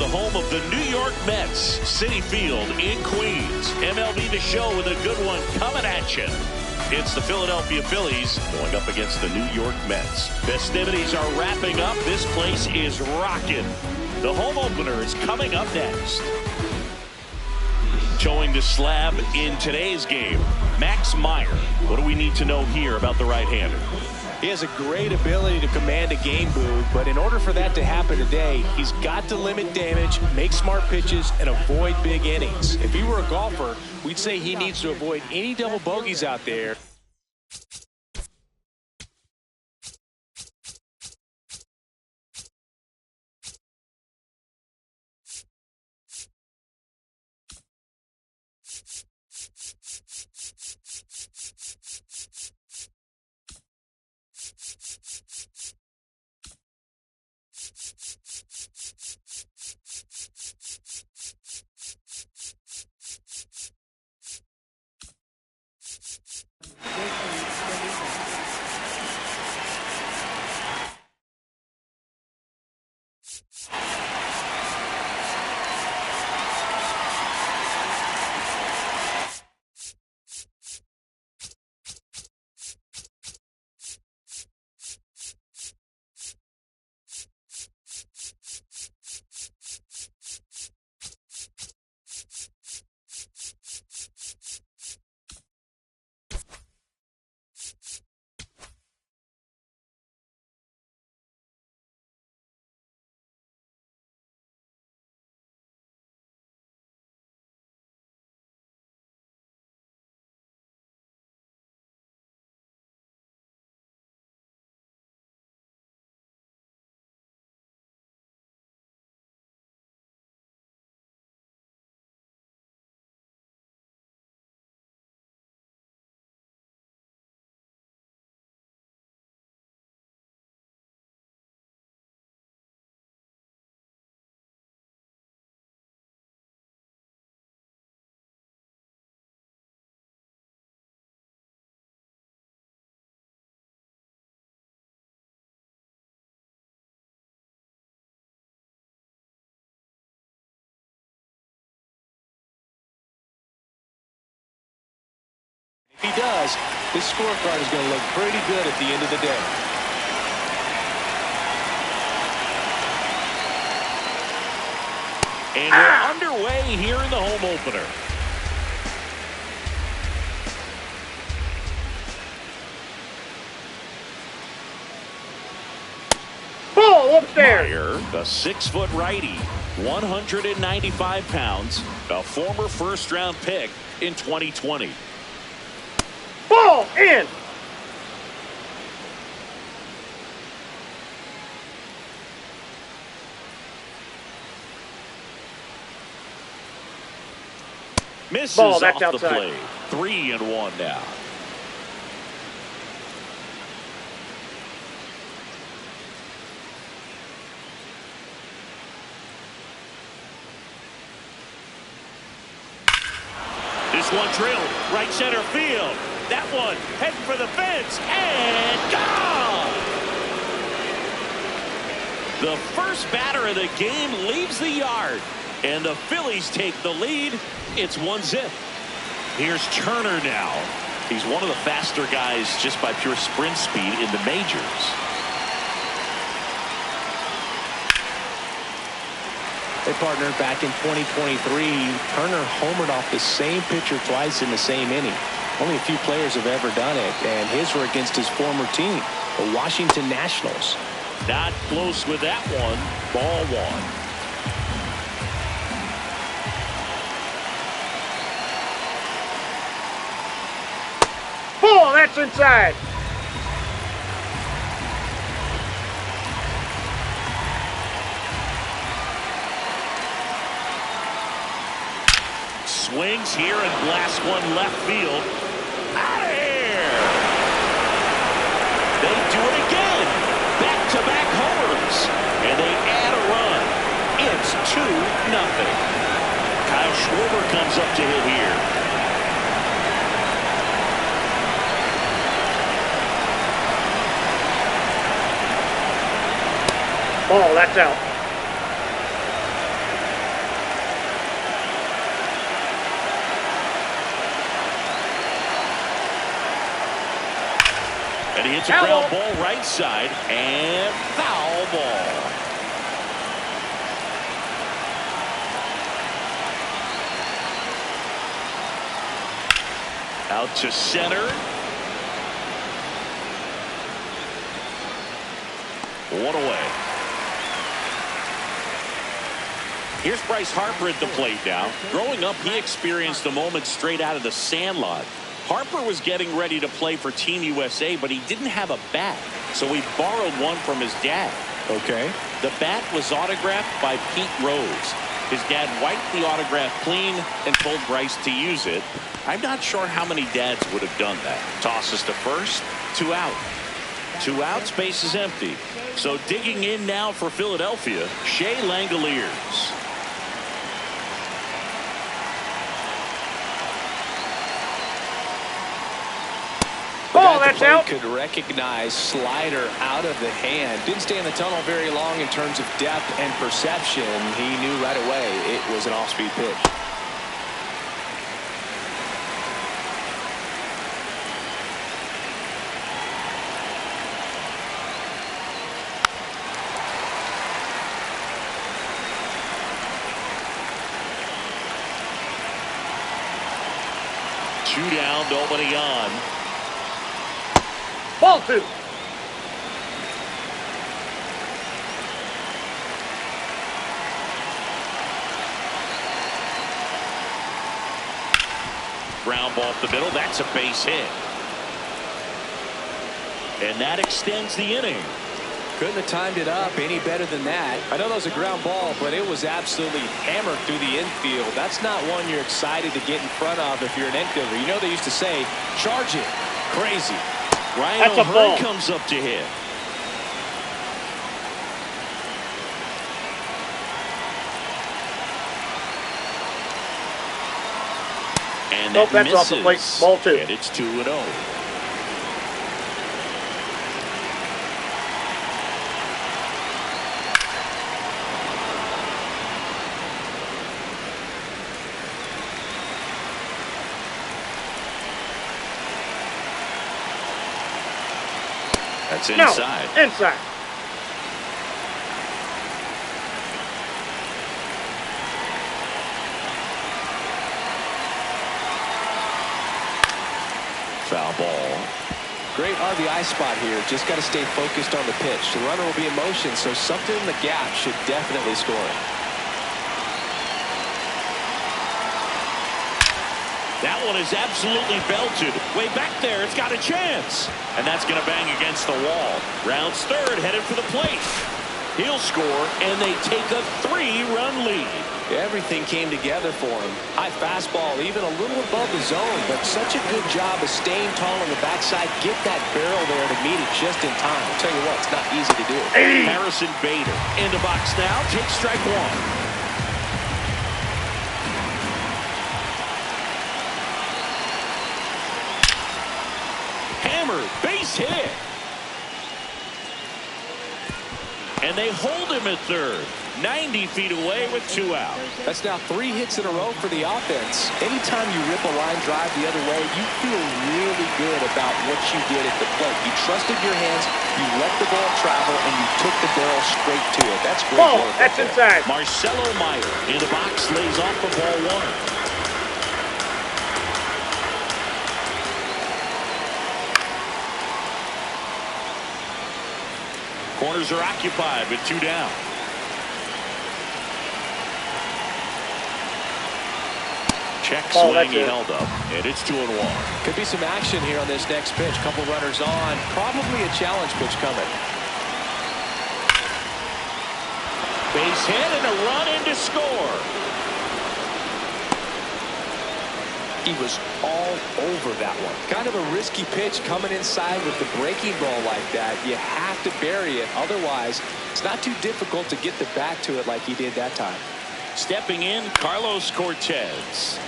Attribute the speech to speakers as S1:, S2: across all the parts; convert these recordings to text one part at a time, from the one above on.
S1: home of the New York Mets, Citi Field in Queens. MLB The Show with a good one coming at you. It's the Philadelphia Phillies going up against the New York Mets. Festivities are wrapping up. This place is rocking. The home opener is coming up next. Showing the slab in today's game, Max Meyer. What do we need to know here about the right-hander?
S2: He has a great ability to command a game, Boog, but in order for that to happen today, he's got to limit damage, make smart pitches, and avoid big innings. If he were a golfer, we'd say he needs to avoid any double bogeys out there. If he does, his scorecard is going to look pretty good at the end of the day.
S1: And we're underway here in the home opener.
S3: Ball upstairs.
S1: Meyer, the 6-foot righty, 195 pounds, a former first-round pick in 2020.
S3: Ball in.
S1: Misses
S3: Ball, that's
S1: off the
S3: outside.
S1: plate. 3-1 now. This one drilled right center field. That one heading for the fence and gone. The first batter of the game leaves the yard, and the Phillies take the lead. It's 1-0. Here's Turner now. He's one of the faster guys just by pure sprint speed in the majors.
S2: They partnered back in 2023. Turner homered off the same pitcher twice in the same inning. Only a few players have ever done it, and his were against his former team, the Washington Nationals.
S1: Not close with that one. Ball one.
S3: Ball, that's inside.
S1: Swings here and blasts one left field. Out of here! They do it again. Back-to-back homers. And they add a run. It's 2-0. Kyle Schwarber comes up to hit here.
S3: Ball, that's out.
S1: It's a ground ball right side and foul ball. Out to center. One away. Here's Bryce Harper at the plate now. Growing up, he experienced a moment straight out of the Sandlot. Harper was getting ready to play for Team USA, but he didn't have a bat, so he borrowed one from his dad.
S2: Okay.
S1: The bat was autographed by Pete Rose. His dad wiped the autograph clean and told Bryce to use it. I'm not sure how many dads would have done that. Tosses to first, 2 out. 2 outs, base is empty. So digging in now for Philadelphia, Shea Langoliers.
S3: Ball, that's out.
S2: Could recognize slider out of the hand. Didn't stay in the tunnel very long in terms of depth and perception. He knew right away it was an off-speed pitch.
S1: Two down, nobody on.
S3: Ball 2.
S1: Ground ball up the middle. That's a base hit. And that extends the inning.
S2: Couldn't have timed it up any better than that. I know that was a ground ball, but it was absolutely hammered through the infield. That's not one you're excited to get in front of if you're an infielder. You know they used to say, charge it. Crazy.
S1: Ryan
S3: That's a ball.
S1: O'Hearn comes up to hit. And
S3: Nope,
S1: that
S3: that's off the plate.
S1: misses.
S3: Ball 2.
S1: And it's 2-0. That's inside.
S3: No, inside.
S1: Foul ball.
S2: Great RBI spot here. Just got to stay focused on the pitch. The runner will be in motion, so something in the gap should definitely score.
S1: That one is absolutely belted. Way back there, it's got a chance. And that's going to bang against the wall. Rounds third, headed for the plate. He'll score, and they take a 3-run lead.
S2: Everything came together for him. High fastball, even a little above the zone, but such a good job of staying tall on the backside. Get that barrel there to meet it just in time. I'll tell you what, it's not easy to do.
S1: Harrison Bader in the box now. Takes strike one. Hammered, base hit. And they hold him at third. 90 feet away with 2 out.
S2: That's now 3 hits in a row for the offense. Anytime you rip a line drive the other way, you feel really good about what you did at the plate. You trusted your hands, you let the ball travel, and you took the barrel straight to it. That's great
S3: Ball,
S2: work.
S3: that's inside.
S1: Marcelo Meyer in the box, lays off for ball 1. Corners are occupied with 2 down. Check swing, he held up, and it's 2-1.
S2: Could be some action here on this next pitch. Couple runners on. Probably a challenge pitch coming.
S1: Base hit and a run in to score.
S2: He was all over that one. Kind of a risky pitch coming inside with the breaking ball like that. You have to bury it. Otherwise, it's not too difficult to get the bat to it like he did that time.
S1: Stepping in, Carlos Cortez.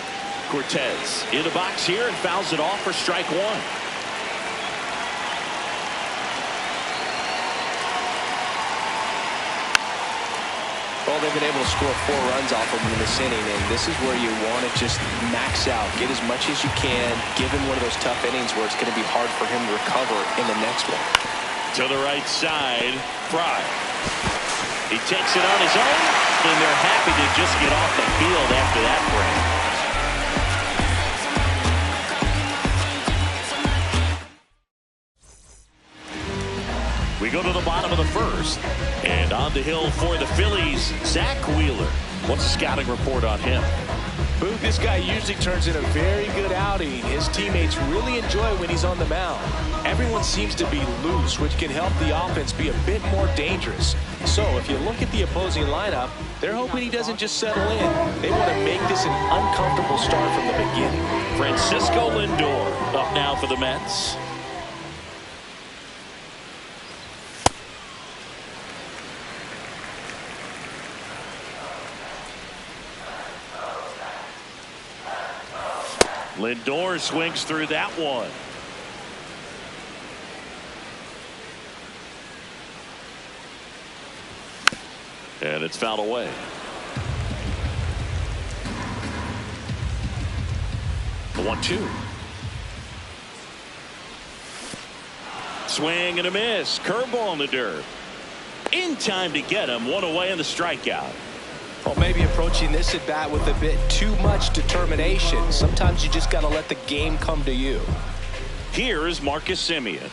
S1: Cortez in the box here and fouls it off for strike 1.
S2: Well, they've been able to score 4 runs off of him in this inning, and this is where you want to just max out, get as much as you can, give him one of those tough innings where it's going to be hard for him to recover in the next one.
S1: To the right side, Fry. He takes it on his own, and they're happy to just get off the field after that break. We go to the bottom of the first, and on the hill for the Phillies, Zach Wheeler. What's the scouting report on him?
S2: Boog, this guy usually turns in a very good outing. His teammates really enjoy when he's on the mound. Everyone seems to be loose, which can help the offense be a bit more dangerous. So if you look at the opposing lineup, they're hoping he doesn't just settle in. They want to make this an uncomfortable start from the beginning.
S1: Francisco Lindor up now for the Mets. Lindor swings through that one. And it's fouled away. The 1-2. Swing and a miss. Curveball in the dirt. In time to get him. One away on the strikeout.
S2: Well, maybe approaching this at bat with a bit too much determination. Sometimes you just got to let the game come to you.
S1: Here is Marcus Semien.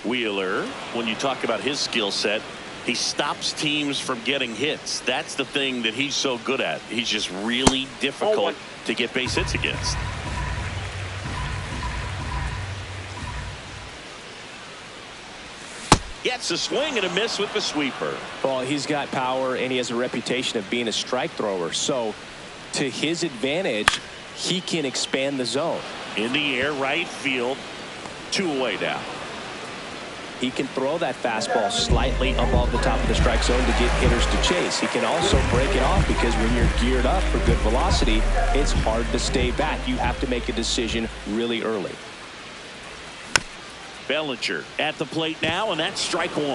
S1: Wheeler, when you talk about his skill set, he stops teams from getting hits. That's the thing that he's so good at. He's just really difficult to get base hits against. Gets a swing and a miss with the sweeper.
S2: Well, he's got power and he has a reputation of being a strike thrower. So to his advantage, he can expand the zone.
S1: In the air, right field, 2 away now.
S2: He can throw that fastball slightly above the top of the strike zone to get hitters to chase. He can also break it off because when you're geared up for good velocity, it's hard to stay back. You have to make a decision really early.
S1: Bellinger at the plate now, and that's strike 1.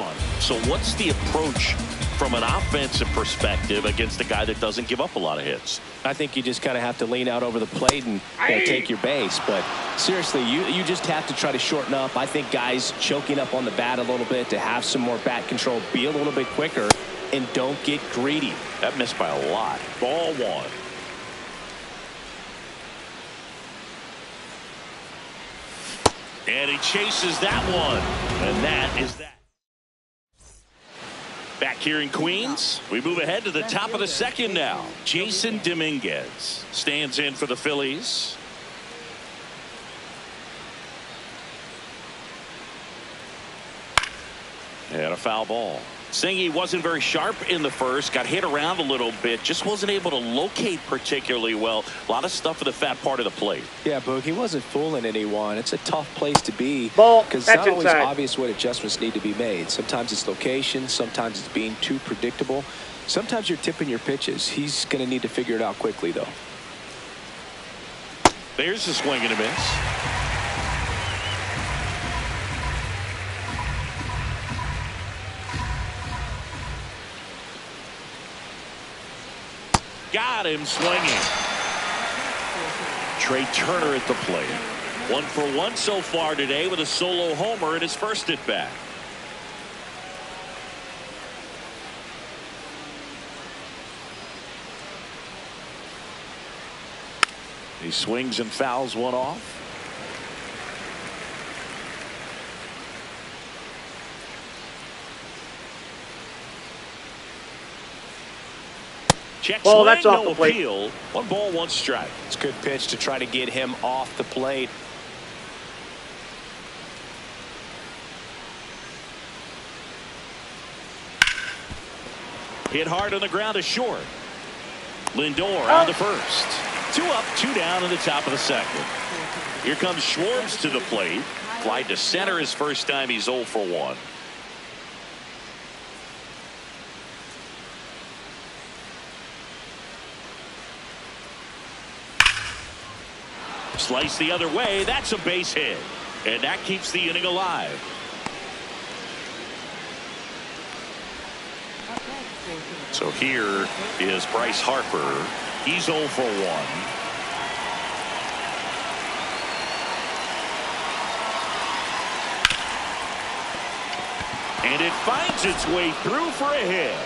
S1: So what's the approach from an offensive perspective against a guy that doesn't give up a lot of hits?
S2: I think you just kind of have to lean out over the plate and take your base. But seriously, you just have to try to shorten up. I think guys choking up on the bat a little bit to have some more bat control, be a little bit quicker, and don't get greedy.
S1: That missed by a lot. Ball 1. And he chases that one. And that is that. Back here in Queens, we move ahead to the top of the second now. Jason Dominguez stands in for the Phillies. And a foul ball. Singy wasn't very sharp in the first, got hit around a little bit, just wasn't able to locate particularly well. A lot of stuff for the fat part of the plate.
S2: Yeah, Boog, he wasn't fooling anyone. It's a tough place to be
S3: That's
S2: because it's not always
S3: inside.
S2: obvious what adjustments need to be made. Sometimes it's location, sometimes it's being too predictable. Sometimes you're tipping your pitches. He's going to need to figure it out quickly, though.
S1: There's the swing and a miss. Got him swinging. Trey Turner at the plate. 1 for 1 so far today with a solo homer in his first at bat. He swings and fouls one off. Check swing,
S3: that's off
S1: no
S3: the plate.
S1: appeal. 1 ball, 1 strike.
S2: It's a good pitch to try to get him off the plate.
S1: Hit hard on the ground is short. Lindor on the first. 2 up, 2 down in the top of the second. Here comes Schwartz to the plate. Fly to center his first time. He's 0 for 1. Slice the other way. That's a base hit. And that keeps the inning alive. So here is Bryce Harper. He's 0 for 1. And it finds its way through for a hit.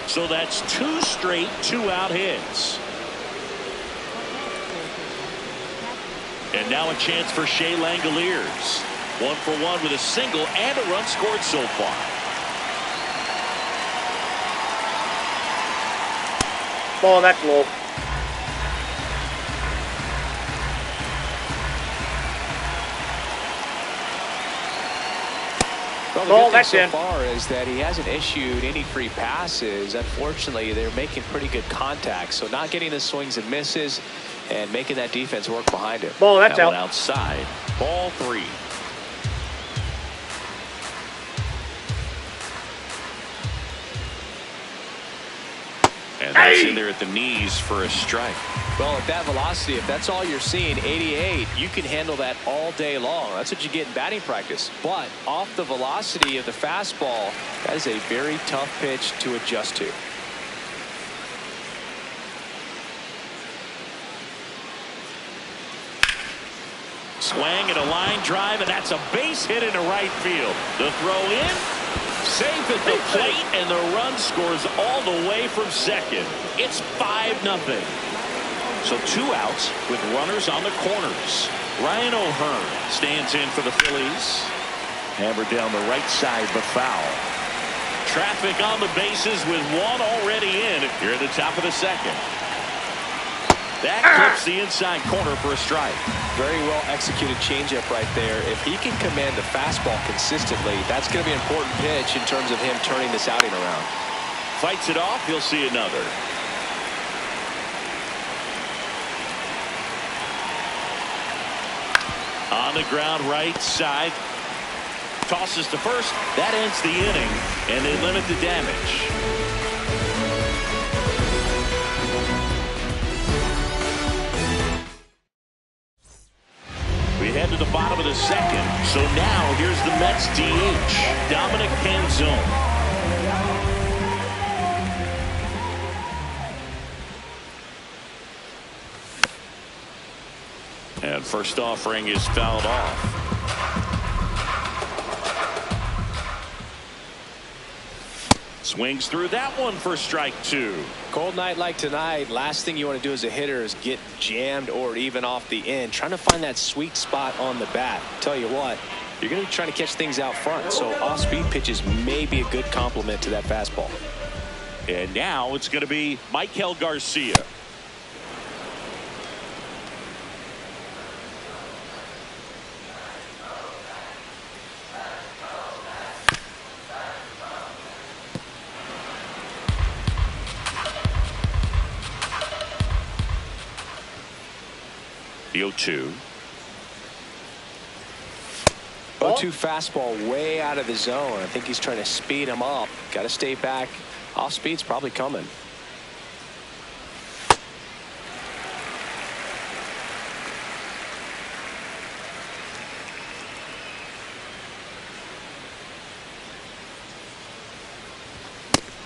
S1: So that's 2 straight 2-out hits. And now a chance for Shea Langoliers. 1 for 1 with a single and a run scored so far.
S3: Ball, that's low.
S2: Well, the good thing so far is that he hasn't issued any free passes. Unfortunately, they're making pretty good contact. So not getting the swings and misses and making that defense work behind him.
S3: Ball, that's out.
S1: Outside. Ball 3. And that's in there at the knees for a strike.
S2: Well, at that velocity, if that's all you're seeing, 88, you can handle that all day long. That's what you get in batting practice. But off the velocity of the fastball, that is a very tough pitch to adjust to.
S1: Swing and a line drive, and that's a base hit into right field. The throw in, safe at the plate, and the run scores all the way from second. It's 5-0. So 2 outs with runners on the corners. Ryan O'Hearn stands in for the Phillies. Hammered down the right side, but foul. Traffic on the bases with 1 already in here at the top of the second. That clips the inside corner for a strike.
S2: Very well executed changeup right there. If he can command the fastball consistently, that's going to be an important pitch in terms of him turning this outing around.
S1: Fights it off. He'll see another. On the ground right side. Tosses to first. That ends the inning, and they limit the damage. We head to the bottom of the second. So now here's the Mets DH, Dominic Canzone. And first offering is fouled off. Swings through that one for strike 2.
S2: Cold night like tonight, last thing you want to do as a hitter is get jammed or even off the end. Trying to find that sweet spot on the bat. Tell you what, you're going to be trying to catch things out front. So off-speed pitches may be a good complement to that fastball.
S1: And now it's going to be Michael Garcia. The 0-2.
S2: 0-2 fastball way out of the zone. I think he's trying to speed him up. Got to stay back. Off speed's probably coming.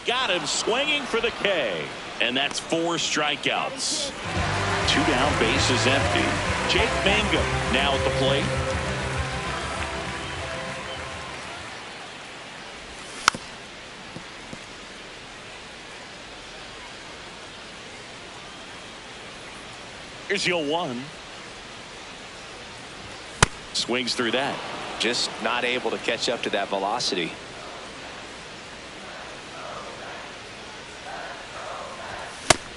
S1: Got him swinging for the K. And that's 4 strikeouts. 2 down, bases empty. Jake Mangum now at the plate. Here's the 0-1. Swings through that.
S2: Just not able to catch up to that velocity.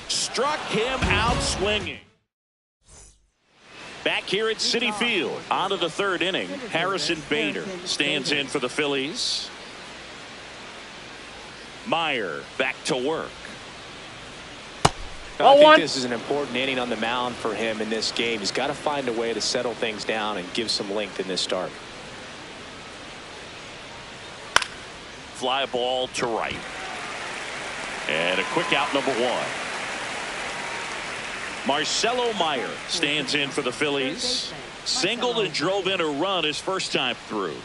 S1: Struck him out swinging. Back here at Citi Field, on to the 3rd inning. Harrison Bader stands in for the Phillies. Meyer back to work.
S2: I think this is an important inning on the mound for him in this game. He's got to find a way to settle things down and give some length in this start.
S1: Fly ball to right. And a quick out, number 1. Marcelo Meyer stands in for the Phillies. Singled and drove in a run his first time through.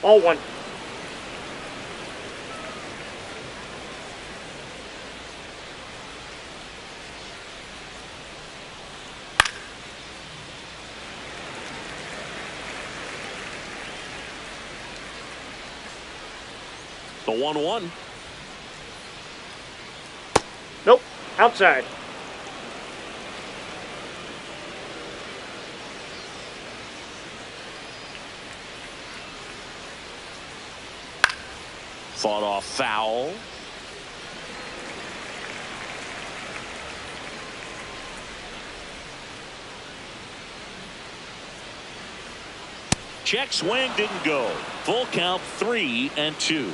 S3: Ball one.
S1: The 1-1.
S3: Nope. Outside.
S1: Fought off foul. Check swing didn't go. Full count 3-2.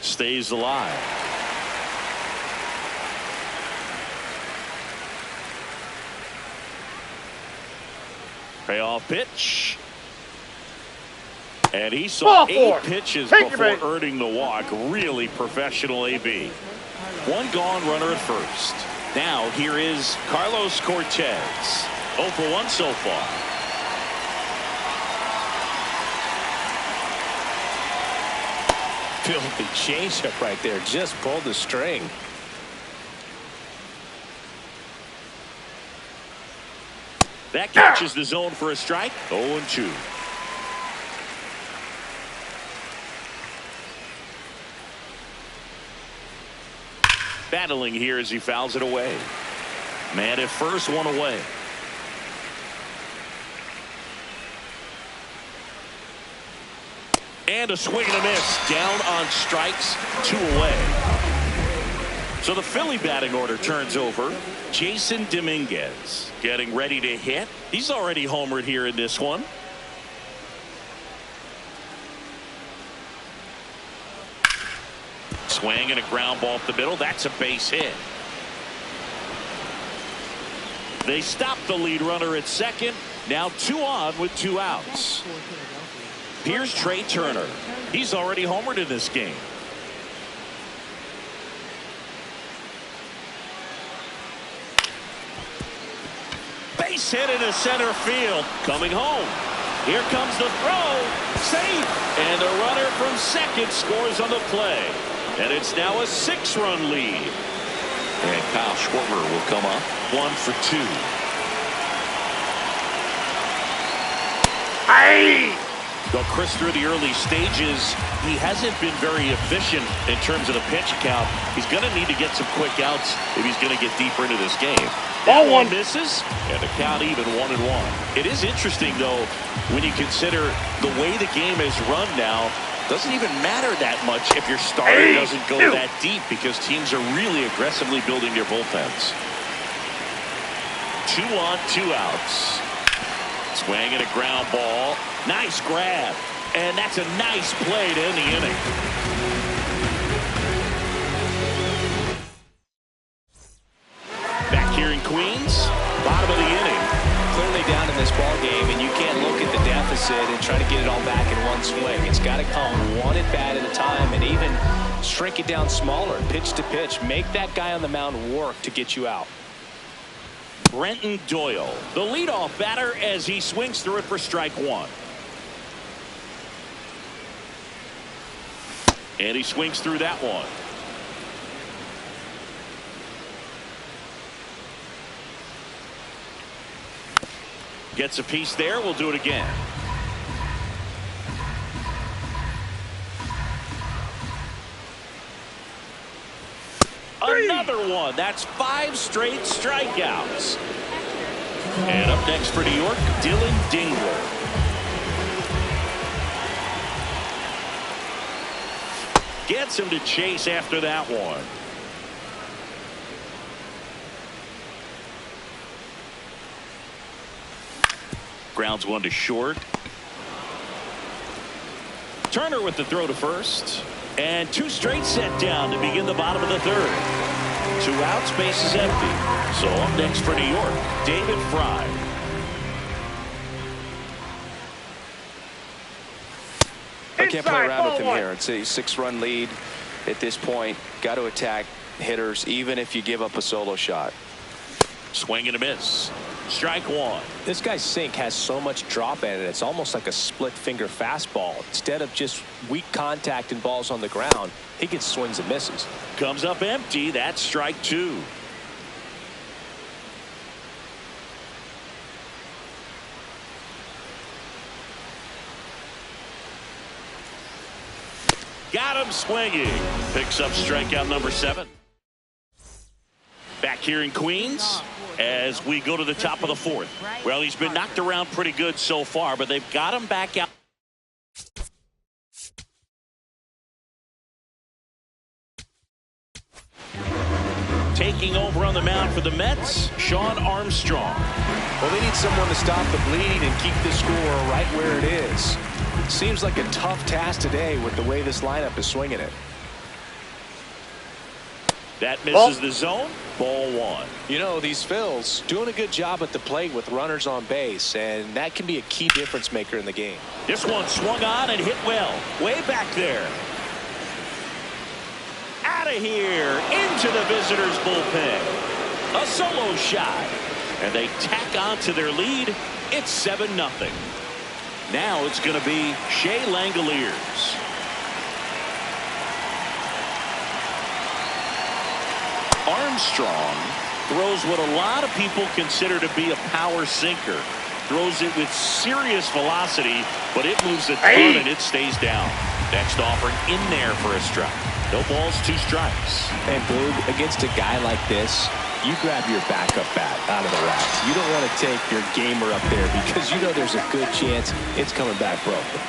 S1: Stays alive. Payoff pitch. And he saw 8 pitches before earning the walk. Really professional AB. One gone, runner at first. Now here is Carlos Cortez. 0 for 1 so far.
S2: Filthy changeup right there. Just pulled the string.
S1: That catches the zone for a strike. 0-2. Battling here as he fouls it away. Man at first, one away. And a swing and a miss. Down on strikes, 2 away. So the Philly batting order turns over. Jason Dominguez getting ready to hit. He's already homered here in this one. Swing and a ground ball up the middle. That's a base hit. They stop the lead runner at second. Now 2 on with 2 outs. Here's Trey Turner. He's already homered in this game. Base hit into center field. Coming home. Here comes the throw. Safe. And the runner from second scores on the play. And it's now a 6-run lead. And Kyle Schwarber will come up 1 for 2.
S3: Aye.
S1: Well, Chris, through the early stages, he hasn't been very efficient in terms of the pitch count. He's going to need to get some quick outs if he's going to get deeper into this game.
S3: Ball one
S1: misses, and the count even 1-1. It is interesting, though, when you consider the way the game is run now. Doesn't even matter that much if your starter doesn't go that deep, because teams are really aggressively building their bullpens. 2 on, 2 outs. Swing and a ground ball. Nice grab. And that's a nice play to end the inning. Back here in Queens, bottom of the inning.
S2: Clearly down in this ball game, and you can't look at the deficit and try to get it all back in one swing. It's got to come one at bat at a time, and even shrink it down smaller, pitch to pitch. Make that guy on the mound work to get you out.
S1: Brenton Doyle, the leadoff batter, as he swings through it for strike 1. And he swings through that one. Gets a piece there. We'll do it again. Another one. That's 5 straight strikeouts. And up next for New York, Dylan Dingler. Gets him to chase after that one. Grounds one to short. Turner with the throw to first. And 2 straight set down to begin the bottom of the 3rd. 2 outs, base is empty. So up next for New York, David Fry.
S2: I can't play around with him here. It's a 6-run lead at this point. Got to attack hitters even if you give up a solo shot.
S1: Swing and a miss. Strike one.
S2: This guy's sink has so much drop in it. It's almost like a split finger fastball. Instead of just weak contact and balls on the ground, he gets swings and misses.
S1: Comes up empty. That's strike two. Got him swinging. Picks up strikeout number 7. Back here in Queens as we go to the top of the 4th. Well, he's been knocked around pretty good so far, but they've got him back out. Taking over on the mound for the Mets, Shawn Armstrong.
S2: Well, they need someone to stop the bleeding and keep the score right where it is. Seems like a tough task today with the way this lineup is swinging it.
S1: That misses the zone. Ball 1.
S2: You know, these Phils doing a good job at the plate with runners on base, and that can be a key difference maker in the game.
S1: This one swung on and hit well. Way back there. Out of here. Into the visitors' bullpen. A solo shot. And they tack on to their lead. It's 7-0. Now it's going to be Shea Langoliers. Armstrong throws what a lot of people consider to be a power sinker. Throws it with serious velocity, but it moves a ton and it stays down. Next offering in there for a strike. No balls, 2 strikes.
S2: And Boog, against a guy like this, you grab your backup bat out of the rack. You don't want to take your gamer up there because you know there's a good chance it's coming back broken.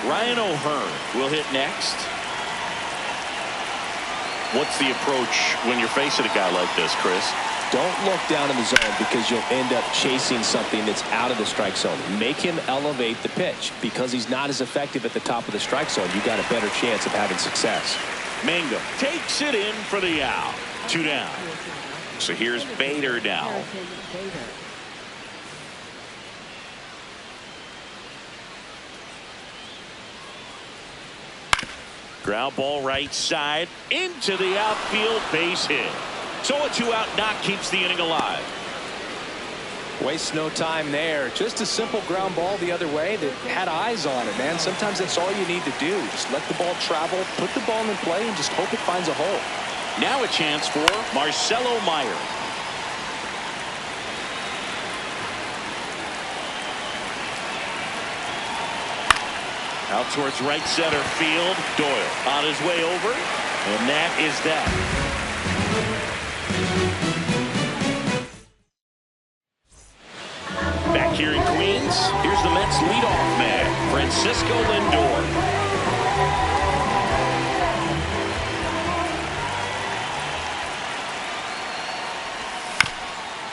S1: Ryan O'Hearn will hit next. What's the approach when you're facing a guy like this, Chris?
S2: Don't look down in the zone because you'll end up chasing something that's out of the strike zone. Make him elevate the pitch. Because he's not as effective at the top of the strike zone, you got a better chance of having success.
S1: Mangum takes it in for the out. 2 down. So here's Bader now. Ground ball right side into the outfield, base hit. So a 2-out knock keeps the inning alive.
S2: Waste no time there. Just a simple ground ball the other way that had eyes on it, man. Sometimes that's all you need to do. Just let the ball travel, put the ball in play, and just hope it finds a hole.
S1: Now a chance for Marcelo Meyer. Out towards right center field. Doyle on his way over. And that is that. Back here in Queens, here's the Mets leadoff man, Francisco Lindor.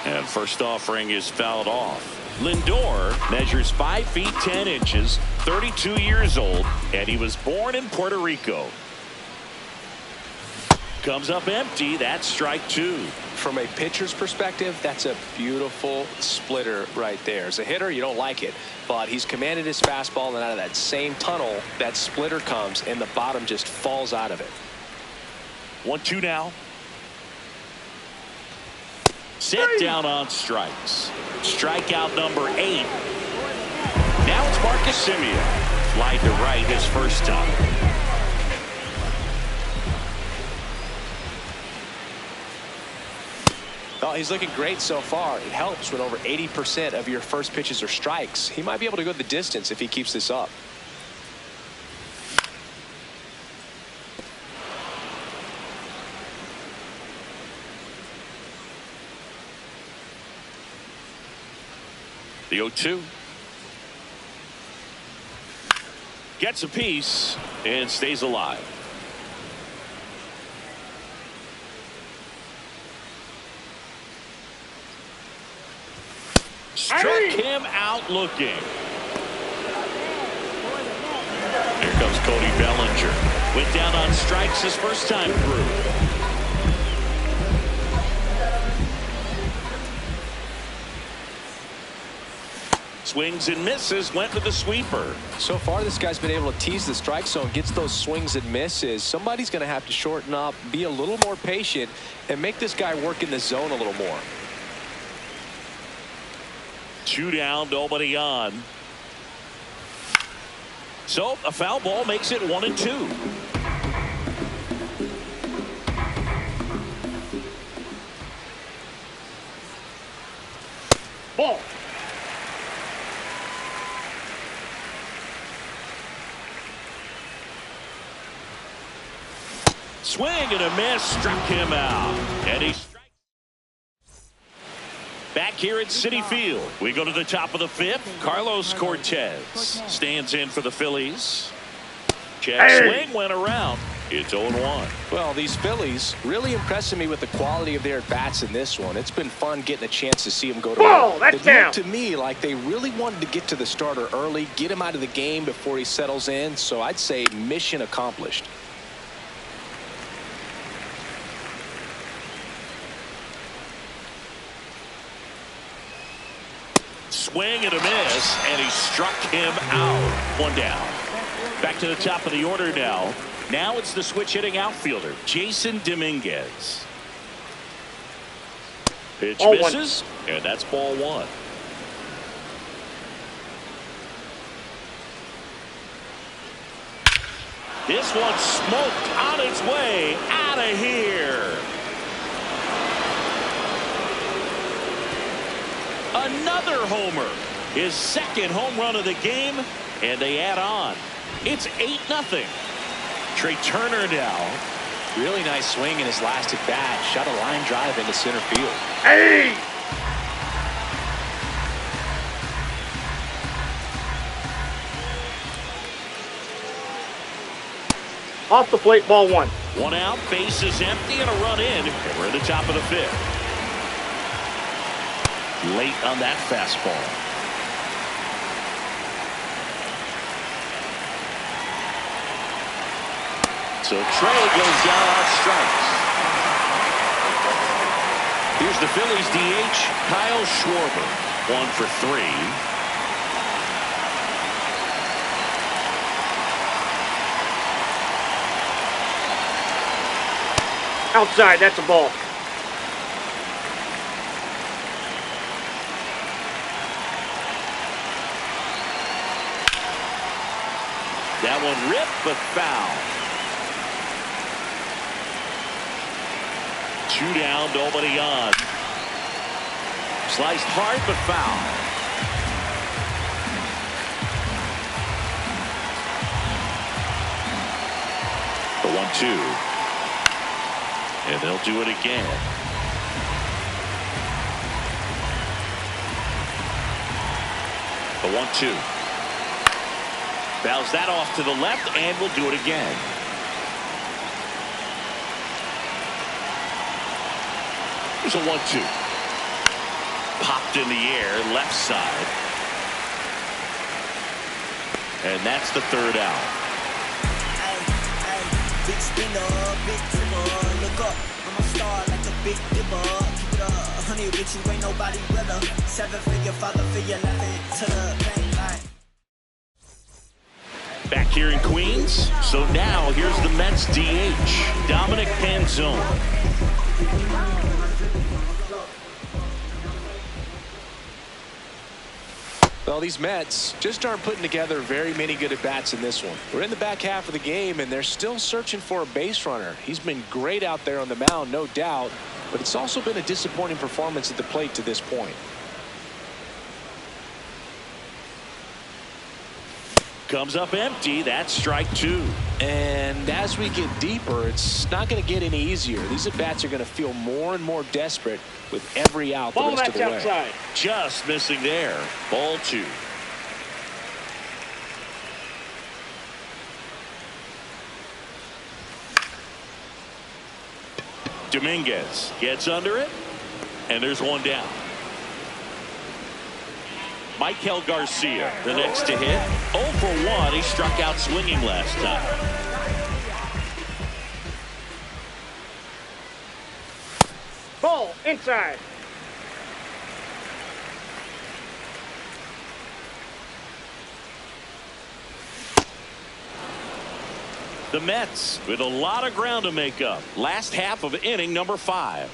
S1: And first offering is fouled off. Lindor measures 5 feet 10 inches, 32 years old, and he was born in Puerto Rico. Comes up empty. That's strike 2.
S2: From a pitcher's perspective, that's a beautiful splitter right there. As a hitter, you don't like it, but he's commanded his fastball, and out of that same tunnel, that splitter comes, and the bottom just falls out of it.
S1: 1-2 now. Sit down on strikes. Strikeout number 8. Now it's Marcus Semien. Fly to right his first time.
S2: Well, he's looking great so far. It helps when over 80% of your first pitches are strikes. He might be able to go the distance if he keeps this up.
S1: The 0-2. Gets a piece and stays alive. Struck him out looking. Here comes Cody Bellinger. Went down on strikes his first time through. Swings and misses, went with the sweeper.
S2: So far, this guy's been able to tease the strike zone, gets those swings and misses. Somebody's going to have to shorten up, be a little more patient, and make this guy work in the zone a little more.
S1: 2 down, nobody on. So a foul ball makes it 1-2.
S3: Ball.
S1: Swing and a miss, struck him out. And he strikes. Back here at Citi Field, we go to the top of the 5th. Carlos Cortez stands in for the Phillies. Check swing went around. It's 0-1.
S2: Well, these Phillies really impressing me with the quality of their at-bats in this one. It's been fun getting a chance to see them go to
S3: Ball,
S2: work.
S3: that's
S2: It
S3: down.
S2: looked to me like they really wanted to get to the starter early, get him out of the game before he settles in. So I'd say mission accomplished.
S1: Swing and a miss, and he struck him out. 1 down. Back to the top of the order now. Now it's the switch hitting outfielder, Jason Dominguez. Pitch
S3: Ball
S1: misses, and that's ball 1. This one smoked on its way out of here. Another homer, his 2nd home run of the game, and they add on. It's 8-0. Trey Turner now.
S2: Really nice swing in his last at bat. Shot a line drive into center field.
S3: Hey! Off the plate, ball 1.
S1: 1 out, base is empty, and a run in. And we're at the top of the 5th. Late on that fastball. So Trey goes down on strikes. Here's the Phillies DH, Kyle Schwarber. 1 for 3.
S3: Outside, that's a ball.
S1: That one ripped but foul. 2 down, nobody on. Sliced hard but foul. The 1-2. And they'll do it again. The 1-2. Bounce that off to the left, and we'll do it again. There's a 1-2. Popped in the air, left side. And that's the 3rd out.
S4: Big spinner, big tipper, look up, I'm a star like a big dipper. Keep it 100 with you, ain't nobody better. 7-figure, father figure, left to the bank line.
S1: Back here in Queens. So now here's the Mets DH, Dominic Panzone.
S2: Well, these Mets just aren't putting together very many good at-bats in this one. We're in the back half of the game, and they're still searching for a base runner. He's been great out there on the mound, no doubt, but it's also been a disappointing performance at the plate to this point.
S1: Comes up empty. That's strike 2.
S2: And as we get deeper, it's not going to get any easier. These at-bats are going to feel more and more desperate with every out the
S3: Ball,
S2: rest of
S3: that's
S2: the way.
S3: outside.
S1: Just missing there. Ball 2. Dominguez gets under it, and there's 1 down. Michael Garcia, the next to hit. 0 for 1. He struck out swinging last time.
S3: Ball, inside.
S1: The Mets with a lot of ground to make up. Last half of inning number 5.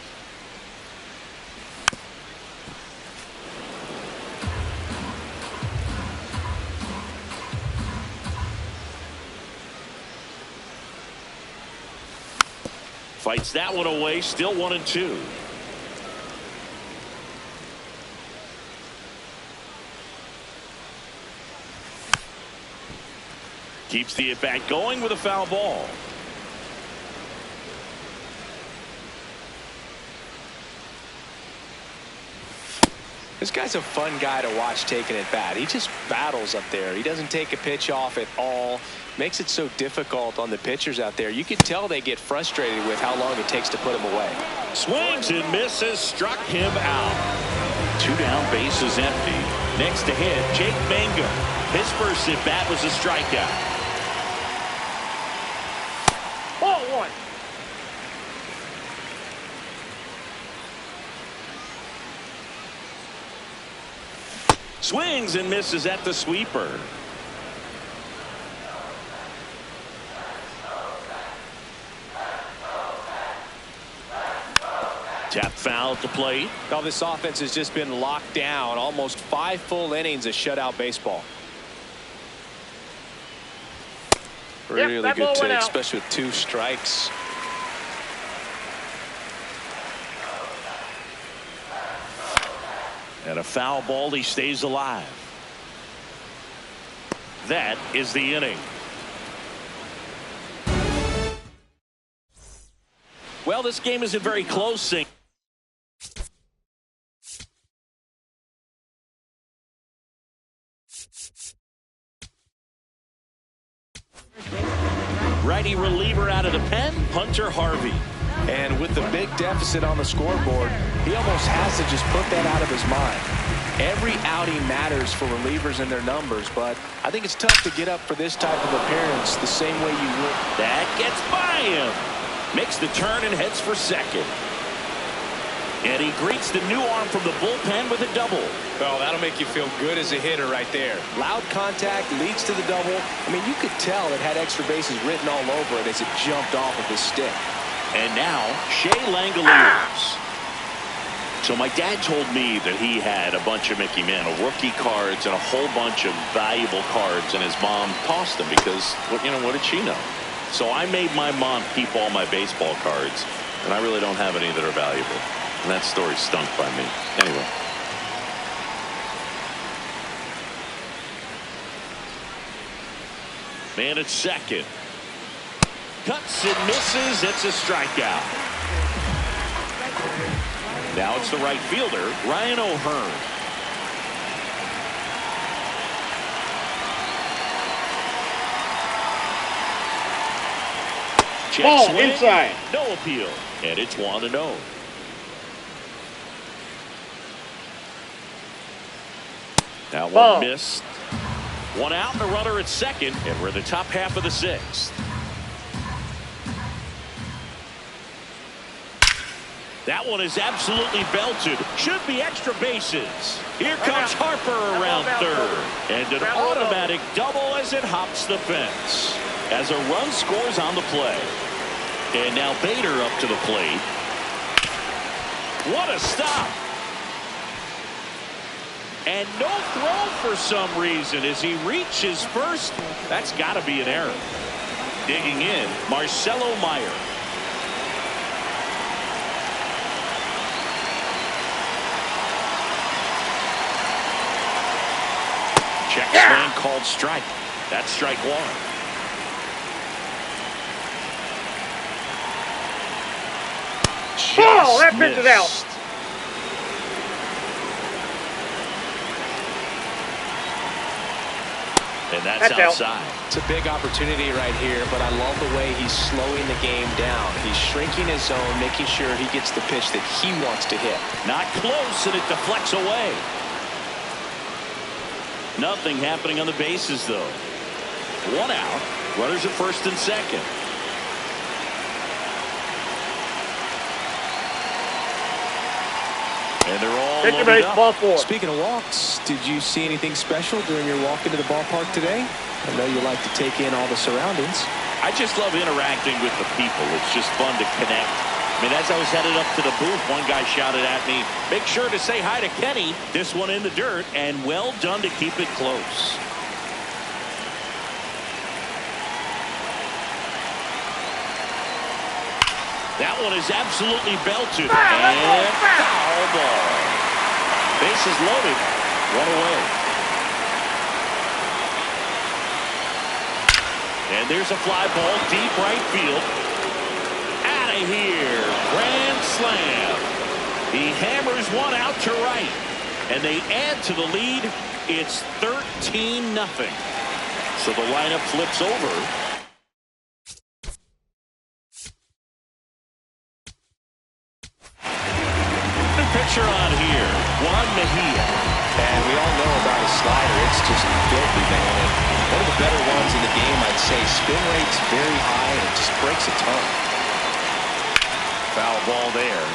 S1: Fights that one away. Still 1-2. Keeps the at-bat going with a foul ball.
S2: This guy's a fun guy to watch taking at bat. He just battles up there. He doesn't take a pitch off at all. Makes it so difficult on the pitchers out there. You can tell they get frustrated with how long it takes to put him away.
S1: Swings and misses. Struck him out. 2 down, bases empty. Next to hit, Jake Mangum. His first at bat was a strikeout.
S3: Ball 1.
S1: Swings and misses at the sweeper. Tap foul at the plate.
S2: Well, this offense has just been locked down. Almost 5 full innings of shutout baseball. Really good take, especially with 2 strikes.
S1: And a foul ball. He stays alive. That is the inning. Well, this game isn't very close. Righty reliever out of the pen, Hunter Harvey.
S2: And with the big deficit on the scoreboard, he almost has to just put that out of his mind. Every outing matters for relievers and their numbers, but I think it's tough to get up for this type of appearance the same way you would.
S1: That gets by him. Makes the turn and heads for second. And he greets the new arm from the bullpen with a double.
S2: Well, that'll make you feel good as a hitter right there. Loud contact leads to the double. I mean, you could tell it had extra bases written all over it as it jumped off of his stick.
S1: And now, Shea Langoliers. So my dad told me that he had a bunch of Mickey Mantle rookie cards and a whole bunch of valuable cards, and his mom tossed them because, what did she know? So I made my mom keep all my baseball cards, and I really don't have any that are valuable. And that story stunk by me. Anyway. Man at second. Cuts and misses. It's a strikeout. Now it's the right fielder, Ryan O'Hearn.
S3: Ball inside.
S1: No appeal. And it's 1-0. That one missed. 1 out and a runner at second. And we're in the top half of the 6th. That one is absolutely belted. Should be extra bases. Here comes Harper around third. And an automatic double as it hops the fence. As a run scores on the play. And now Bader up to the plate. What a stop. And no throw for some reason as he reaches first. That's got to be an error. Digging in, Marcelo Meyer. Check swing called strike. That's strike 1.
S3: Oh, that pitch is out.
S1: And that's outside.
S2: It's a big opportunity right here, but I love the way he's slowing the game down. He's shrinking his zone, making sure he gets the pitch that he wants to hit.
S1: Not close, and it deflects away. Nothing happening on the bases, though. 1 out. Runners at first and second. And they're all loaded up.
S3: Ball 4.
S2: Speaking of walks, did you see anything special during your walk into the ballpark today? I know you like to take in all the surroundings.
S1: I just love interacting with the people. It's just fun to connect. I mean, as I was headed up to the booth, one guy shouted at me, "Make sure to say hi to Kenny." This one in the dirt, and well done to keep it close. That one is absolutely belted. And foul ball. Bases loaded. One away. And there's a fly ball deep right field. Out of here. Grand slam. He hammers one out to right. And they add to the lead. It's 13-0. So the lineup flips over. Pitcher on here, Juan Mejia.
S2: And we all know about his slider. It's just filthy, man. And one of the better ones in the game, I'd say. Spin rate's very high, and it just breaks a ton.
S1: Foul ball there.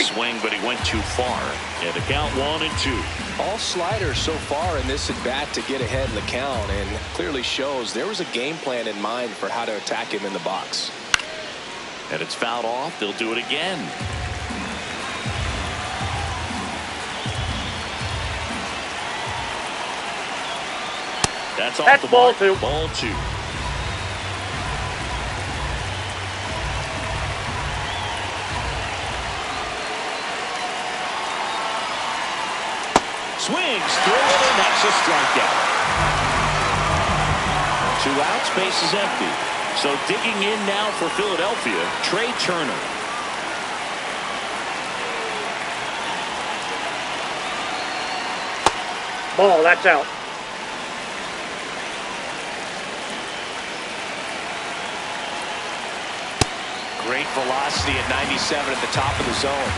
S1: Swing, but he went too far. Yeah, the count 1-2.
S2: All sliders so far in this at bat to get ahead in the count, and clearly shows there was a game plan in mind for how to attack him in the box.
S1: And it's fouled off. They'll do it again. That's off the
S3: ball
S1: mark.
S3: two.
S1: Ball two. Swings through it, and that's a strikeout. 2 outs, base is empty. So digging in now for Philadelphia, Trey Turner.
S3: Ball, that's out.
S2: Great velocity at 97 at the top of the zone.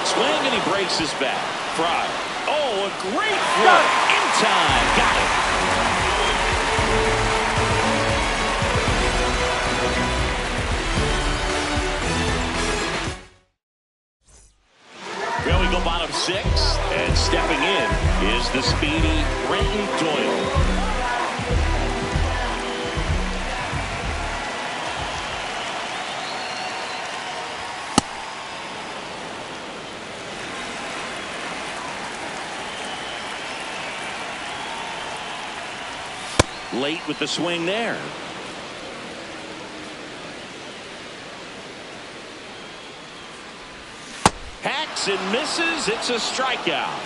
S1: Swing, and he breaks his bat. Fry. Oh, a great throw. In time. Got it. Well, we go bottom 6. And stepping in is the speedy Brenton Doyle. Late with the swing there. Hacks and misses. It's a strikeout.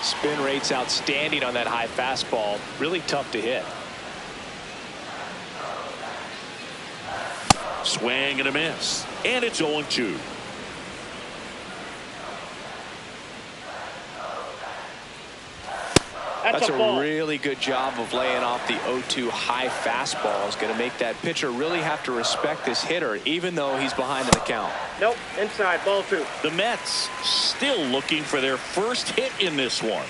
S2: Spin rate's outstanding on that high fastball. Really tough to hit.
S1: Swing and a miss. And it's 0-2.
S2: That's a really good job of laying off the 0-2 high fastball. Is going to make that pitcher really have to respect this hitter, even though he's behind in the count.
S3: Nope, inside, ball 2.
S1: The Mets still looking for their first hit in this one.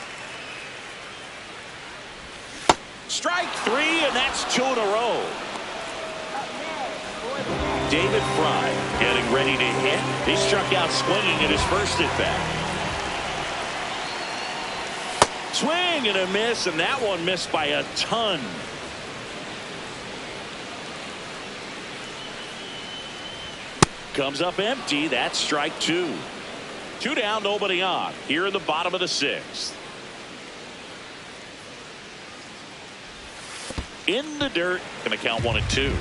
S1: Strike 3, and that's 2 in a row. David Fry getting ready to hit. He struck out swinging at his first at bat. Swing and a miss, and that one missed by a ton. Comes up empty. That's strike 2. 2 down, nobody on. Here in the bottom of the 6th. In the dirt, going to count 1-2.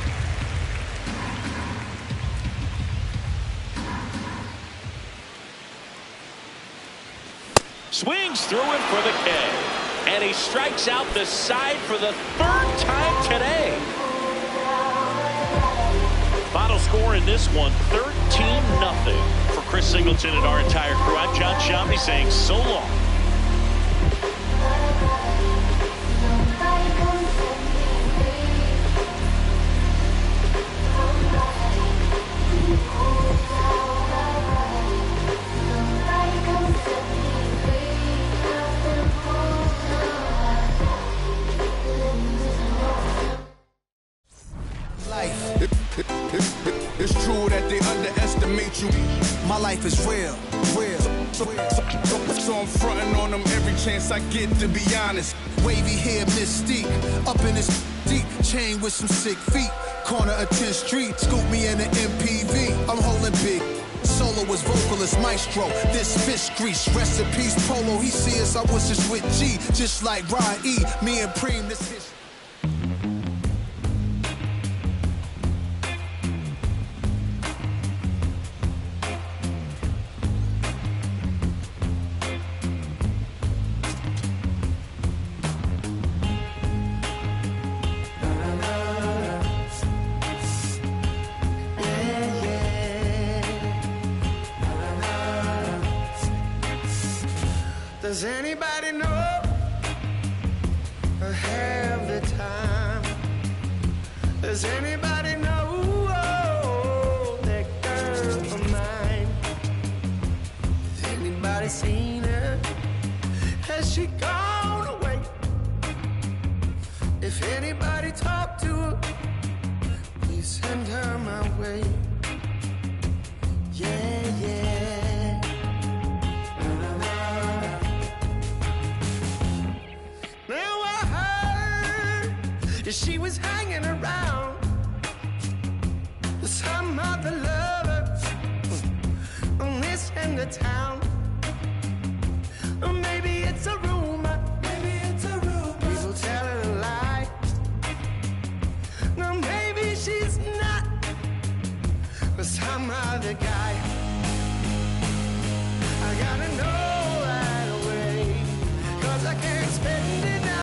S1: Swings through it for the K. And he strikes out the side for the 3rd time today. Final score in this one, 13-0. For Chris Singleton and our entire crew, I'm John Shambi saying so long.
S5: real. So I'm frontin' on them every chance I get, to be honest. Wavy hair, mystique, up in this deep chain with some sick feet. Corner of 10th Street, scoop me in an MPV. I'm holding big. Soloist, vocalist, maestro. This fish grease, rest in peace, Polo. He see us, I was just with G, just like Ryan E. Me and Preem, this his.
S6: Does anybody know or have the time? Does anybody know that girl of mine? Has anybody seen her? Has she gone away? If anybody talked to her, please send her my way. Yeah, yeah. She was hanging around some other lovers on this end of town. Or maybe it's a rumor. People telling a lie. Or maybe she's not with some other guy.